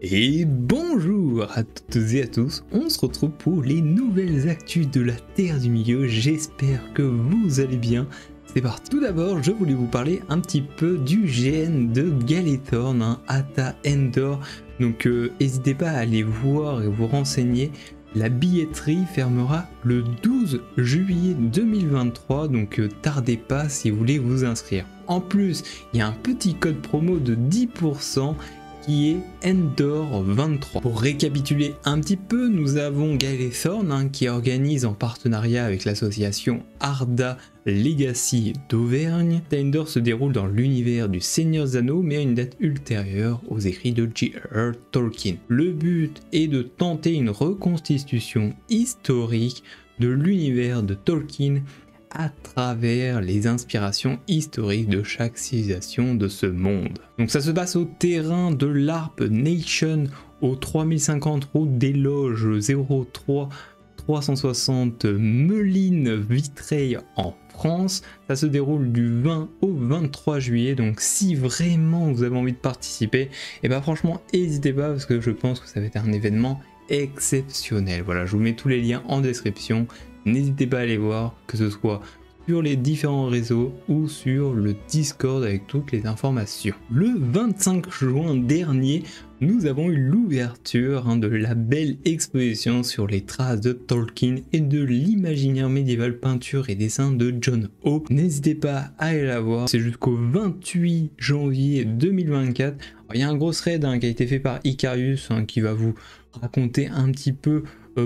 Et bonjour à toutes et à tous, on se retrouve pour les nouvelles actus de la Terre du Milieu, j'espère que vous allez bien. C'est parti. Tout d'abord, je voulais vous parler un petit peu du GN de Galethorn, Ata Endor. Donc n'hésitez pas à aller voir et vous renseigner. La billetterie fermera le 12 juillet 2023, donc tardez pas si vous voulez vous inscrire. En plus, il y a un petit code promo de 10% qui est Endor23. Pour récapituler un petit peu, nous avons Galethorn qui organise en partenariat avec l'association Arda Legacy d'Auvergne. Endor se déroule dans l'univers du Seigneur des Anneaux, mais à une date ultérieure aux écrits de J.R.R. Tolkien. Le but est de tenter une reconstitution historique de l'univers de Tolkien à travers les inspirations historiques de chaque civilisation de ce monde. Donc ça se passe au terrain de l'Arp Nation, au 3050 route des Loges 03 360 Melines-Vitreuil en France. Ça se déroule du 20 au 23 juillet, donc si vraiment vous avez envie de participer, et bah franchement n'hésitez pas parce que je pense que ça va être un événement exceptionnel. Voilà, je vous mets tous les liens en description. N'hésitez pas à aller voir, que ce soit sur les différents réseaux ou sur le Discord avec toutes les informations. Le 25 juin dernier, nous avons eu l'ouverture de la belle exposition sur les traces de Tolkien et de l'imaginaire médiéval peinture et dessin de John Ho. N'hésitez pas à aller la voir, c'est jusqu'au 28 janvier 2024. Alors, il y a un gros thread qui a été fait par Icarius qui va vous raconter un petit peu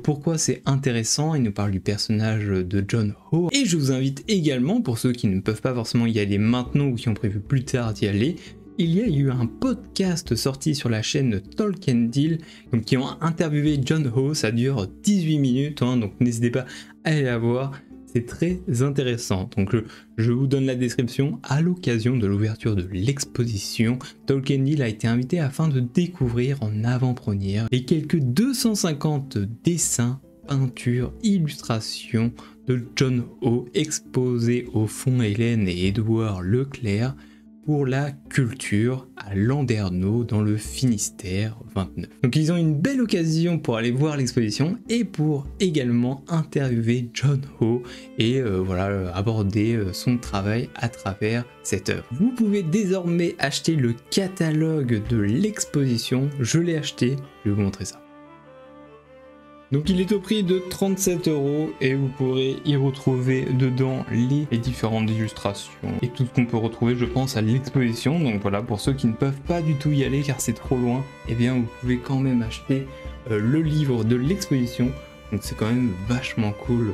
pourquoi c'est intéressant. Il nous parle du personnage de John Ho. Et je vous invite également, pour ceux qui ne peuvent pas forcément y aller maintenant ou qui ont prévu plus tard d'y aller, il y a eu un podcast sorti sur la chaîne Tolkien Deal, donc qui ont interviewé John Ho. Ça dure 18 minutes, donc n'hésitez pas à aller la voir. C'est très intéressant. Donc je vous donne la description. À l'occasion de l'ouverture de l'exposition, Tolkien Deal a été invité afin de découvrir en avant-première les quelques 250 dessins, peintures, illustrations de John Ho exposés au Fonds Hélène et Édouard Leclerc pour la culture à Landerneau dans le Finistère 29. Donc ils ont une belle occasion pour aller voir l'exposition et pour également interviewer John Ho et voilà, aborder son travail à travers cette œuvre. Vous pouvez désormais acheter le catalogue de l'exposition, je l'ai acheté, je vais vous montrer ça. Donc il est au prix de 37 € et vous pourrez y retrouver dedans les différentes illustrations et tout ce qu'on peut retrouver, je pense, à l'exposition. Donc voilà, pour ceux qui ne peuvent pas du tout y aller car c'est trop loin, et bien vous pouvez quand même acheter le livre de l'exposition. Donc c'est quand même vachement cool.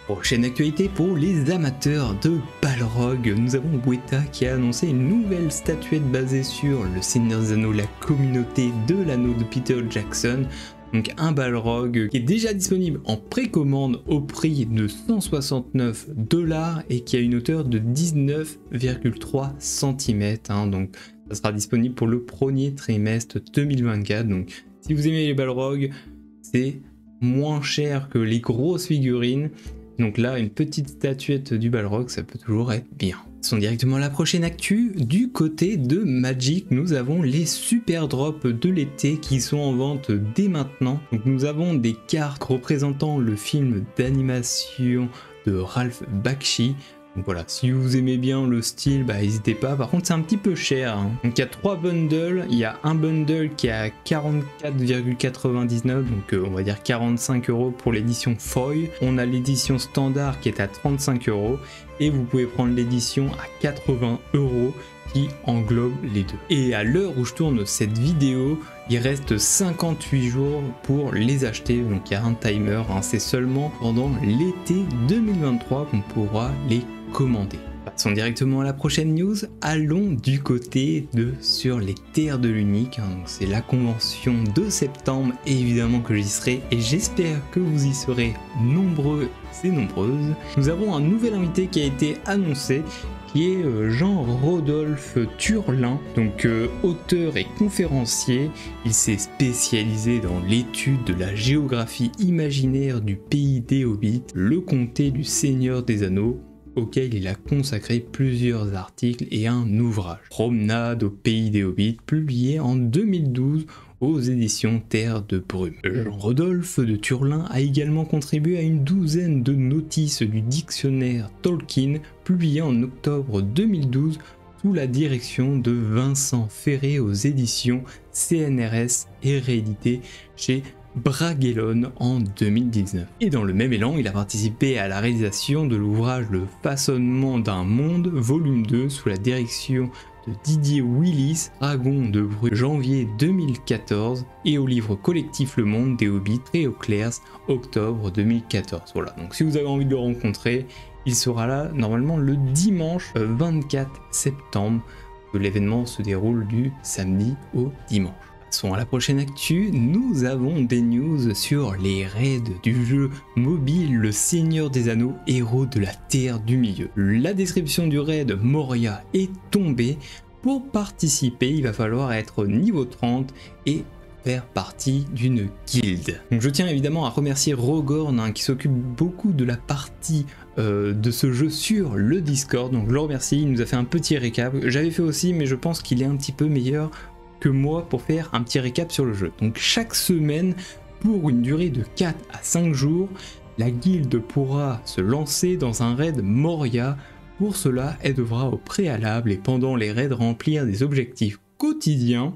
Prochaine actualité pour les amateurs de Balrog, nous avons Weta qui a annoncé une nouvelle statuette basée sur le Seigneur des Anneaux, la communauté de l'anneau de Peter Jackson. Donc un Balrog qui est déjà disponible en précommande au prix de 169 $ et qui a une hauteur de 19,3 cm. Donc ça sera disponible pour le premier trimestre 2024. Donc si vous aimez les Balrog, c'est moins cher que les grosses figurines. Donc là, une petite statuette du Balrog, ça peut toujours être bien. Passons directement à la prochaine actu. Du côté de Magic, nous avons les super drops de l'été qui sont en vente dès maintenant. Donc nous avons des cartes représentant le film d'animation de Ralph Bakshi. Donc voilà, si vous aimez bien le style, n'hésitez pas. Par contre, c'est un petit peu cher. Donc il y a 3 bundles. Il y a un bundle qui est à 44,99, donc on va dire 45 € pour l'édition foil. On a l'édition standard qui est à 35 € et vous pouvez prendre l'édition à 80 € qui englobe les deux. Et à l'heure où je tourne cette vidéo, il reste 58 jours pour les acheter. Donc il y a un timer. C'est seulement pendant l'été 2023 qu'on pourra les commander. Passons directement à la prochaine news. Allons du côté de sur les terres de l'unique. C'est la convention de septembre, et évidemment que j'y serai et j'espère que vous y serez nombreux et nombreuses. Nous avons un nouvel invité qui a été annoncé, qui est Jean-Rodolphe Turlin, donc auteur et conférencier. Il s'est spécialisé dans l'étude de la géographie imaginaire du pays des Hobbits, le comté du Seigneur des Anneaux, auquel il a consacré plusieurs articles et un ouvrage. Promenade au pays des Hobbits, publié en 2012 aux éditions Terre de Brume. Jean-Rodolphe de Turlin a également contribué à une douzaine de notices du dictionnaire Tolkien, publié en octobre 2012 sous la direction de Vincent Ferré aux éditions CNRS et réédité chez Bragelonne en 2019. Et dans le même élan, il a participé à la réalisation de l'ouvrage Le façonnement d'un monde, volume 2, sous la direction de Didier Willis, Dragon de Brume, janvier 2014, et au livre collectif Le Monde des Hobbits, Théoclers, octobre 2014. Voilà, donc si vous avez envie de le rencontrer, il sera là normalement le dimanche 24 septembre. L'événement se déroule du samedi au dimanche. Passons à la prochaine actu, nous avons des news sur les raids du jeu mobile Le Seigneur des Anneaux, héros de la Terre du Milieu. La description du raid Moria est tombée. Pour participer, il va falloir être niveau 30 et faire partie d'une guilde. Donc je tiens évidemment à remercier Rogorn qui s'occupe beaucoup de la partie de ce jeu sur le Discord, donc je le remercie, il nous a fait un petit récap. J'avais fait aussi, mais je pense qu'il est un petit peu meilleur que moi pour faire un petit récap sur le jeu. Donc chaque semaine, pour une durée de 4 à 5 jours, la guilde pourra se lancer dans un raid Moria. Pour cela, elle devra au préalable et pendant les raids remplir des objectifs quotidiens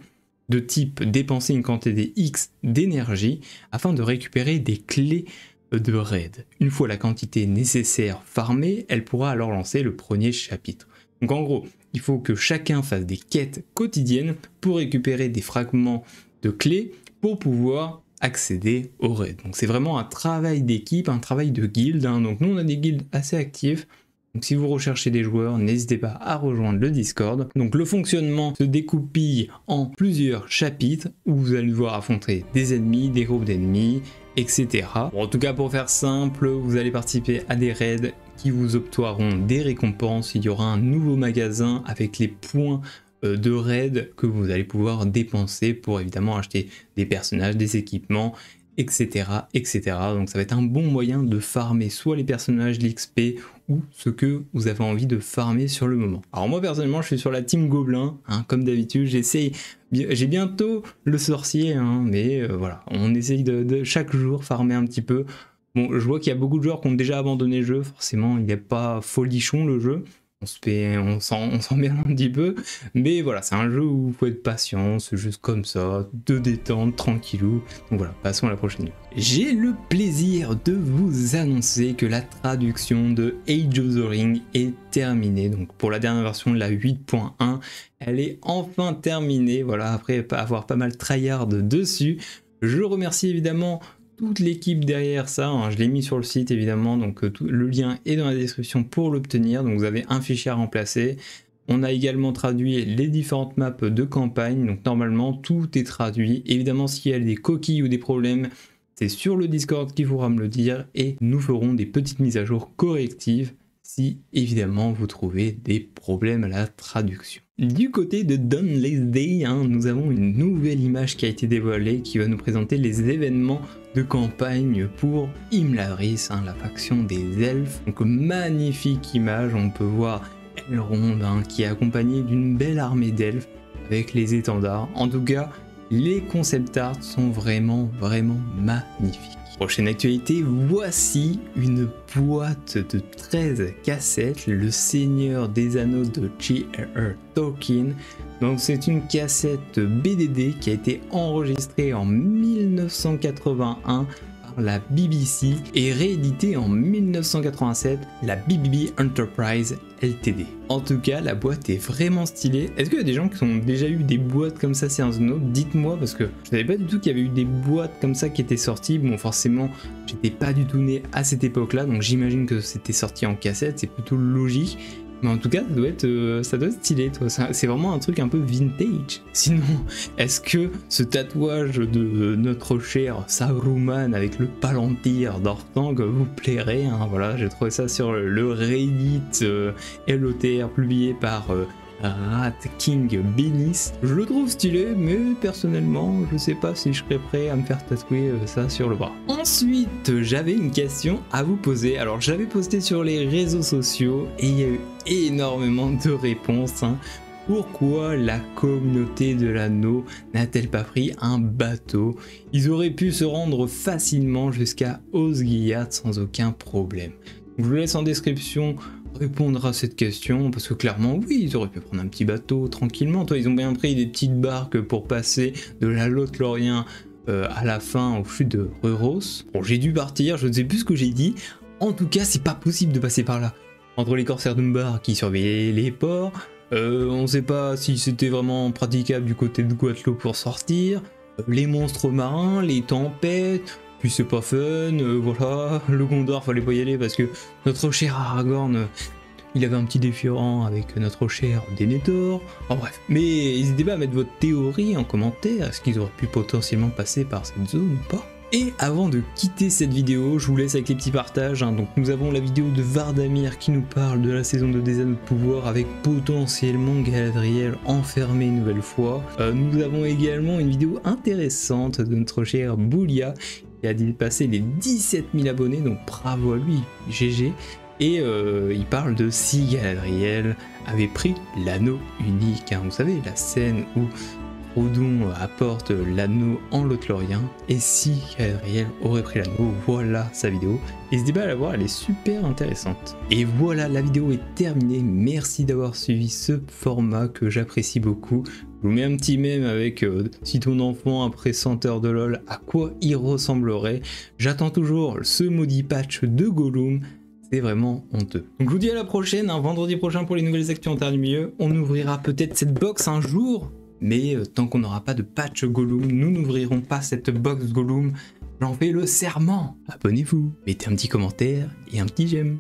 de type dépenser une quantité X d'énergie afin de récupérer des clés de raid. Une fois la quantité nécessaire farmée, elle pourra alors lancer le premier chapitre. Donc en gros, il faut que chacun fasse des quêtes quotidiennes pour récupérer des fragments de clés pour pouvoir accéder au raid. Donc c'est vraiment un travail d'équipe, un travail de guilde, hein. Donc nous on a des guildes assez actives. Donc si vous recherchez des joueurs, n'hésitez pas à rejoindre le Discord. Donc le fonctionnement se découpille en plusieurs chapitres où vous allez devoir affronter des ennemis, des groupes d'ennemis, etc. Bon, en tout cas pour faire simple, vous allez participer à des raids qui vous octroieront des récompenses. Il y aura un nouveau magasin avec les points de raid que vous allez pouvoir dépenser pour évidemment acheter des personnages, des équipements, etc. etc. Donc ça va être un bon moyen de farmer soit les personnages, l'XP ou ce que vous avez envie de farmer sur le moment. Alors moi personnellement je suis sur la team Gobelin, hein, comme d'habitude j'essaye, j'ai bientôt le sorcier, hein, mais voilà, on essaye de chaque jour farmer un petit peu. Bon, je vois qu'il y a beaucoup de joueurs qui ont déjà abandonné le jeu, forcément il n'est pas folichon le jeu. On s'emmerde un petit peu, mais voilà, c'est un jeu où il faut être patient, c'est juste comme ça, de détente, tranquillou. Donc voilà, passons à la prochaine news. J'ai le plaisir de vous annoncer que la traduction de Age of the Ring est terminée. Donc pour la dernière version, la 8.1, elle est enfin terminée. Voilà, après avoir pas mal tryhard dessus. Je remercie évidemment toute l'équipe derrière ça, hein, je l'ai mis sur le site évidemment, donc le lien est dans la description pour l'obtenir, donc vous avez un fichier à remplacer. On a également traduit les différentes maps de campagne, donc normalement tout est traduit. Évidemment s'il y a des coquilles ou des problèmes, c'est sur le Discord qu'il faudra me le dire et nous ferons des petites mises à jour correctives si évidemment vous trouvez des problèmes à la traduction. Du côté de Dunlace, hein, nous avons une nouvelle image qui a été dévoilée qui va nous présenter les événements de campagne pour Imladris, hein, la faction des elfes. Donc magnifique image, on peut voir Elrond hein, qui est accompagné d'une belle armée d'elfes avec les étendards. En tout cas, les concept art sont vraiment magnifiques. Prochaine actualité, voici une boîte de 13 cassettes, Le Seigneur des Anneaux de J.R.R. Tolkien. Donc c'est une cassette BDD qui a été enregistrée en 1981 par la BBC et rééditée en 1987 la BBB Enterprise Ltd. En tout cas, la boîte est vraiment stylée. Est-ce qu'il y a des gens qui ont déjà eu des boîtes comme ça Seigneur des Anneaux? Dites-moi parce que je savais pas du tout qu'il y avait eu des boîtes comme ça qui étaient sorties. Bon, forcément, j'étais pas du tout né à cette époque-là, donc j'imagine que c'était sorti en cassette, c'est plutôt logique. Mais en tout cas, ça doit être stylé, toi. C'est vraiment un truc un peu vintage. Sinon, est-ce que ce tatouage de notre cher Saruman avec le palantir d'Ortang vous plairait, hein? Voilà, j'ai trouvé ça sur le Reddit LOTR publié par Rat King Bénis. Je le trouve stylé, mais personnellement, je sais pas si je serais prêt à me faire tatouer ça sur le bras. Ensuite, j'avais une question à vous poser. Alors, j'avais posté sur les réseaux sociaux et il y a eu énormément de réponses. Pourquoi la communauté de l'anneau n'a-t-elle pas pris un bateau? Ils auraient pu se rendre facilement jusqu'à Osgiliath sans aucun problème. Je vous laisse en description répondre à cette question, parce que clairement oui, ils auraient pu prendre un petit bateau tranquillement. Toi, ils ont bien pris des petites barques pour passer de la Lothlórien à la fin au chutes de Rhuros. Bon, j'ai dû partir, je ne sais plus ce que j'ai dit. En tout cas, c'est pas possible de passer par là. Entre les corsaires d'Umbar qui surveillaient les ports, on ne sait pas si c'était vraiment praticable du côté de Goatlo pour sortir, les monstres marins, les tempêtes, puis c'est pas fun, voilà, le Gondor fallait pas y aller parce que notre cher Aragorn, il avait un petit défiant avec notre cher Denethor, en bref. Mais n'hésitez pas à mettre votre théorie en commentaire, est-ce qu'ils auraient pu potentiellement passer par cette zone ou pas? Et avant de quitter cette vidéo, je vous laisse avec les petits partages. Donc nous avons la vidéo de Vardamir qui nous parle de la saison 2 des Anneaux de Pouvoir avec potentiellement Galadriel enfermée une nouvelle fois. Nous avons également une vidéo intéressante de notre cher Boulia qui a dépassé les 17 000 abonnés, donc bravo à lui, GG. Et il parle de si Galadriel avait pris l'anneau unique. Vous savez, la scène où Frodon apporte l'anneau en Lothlórien, et si Galadriel aurait pris l'anneau, voilà sa vidéo. N'hésitez pas à la voir, elle est super intéressante. Et voilà, la vidéo est terminée, merci d'avoir suivi ce format que j'apprécie beaucoup. Je vous mets un petit mème avec si ton enfant après 100 heures de LOL, à quoi il ressemblerait. J'attends toujours ce maudit patch de Gollum. C'est vraiment honteux. Donc je vous dis à la prochaine, vendredi prochain pour les nouvelles actus en Terre du Milieu. On ouvrira peut-être cette box un jour. Mais tant qu'on n'aura pas de patch Gollum, nous n'ouvrirons pas cette box Gollum. J'en fais le serment. Abonnez-vous, mettez un petit commentaire et un petit j'aime.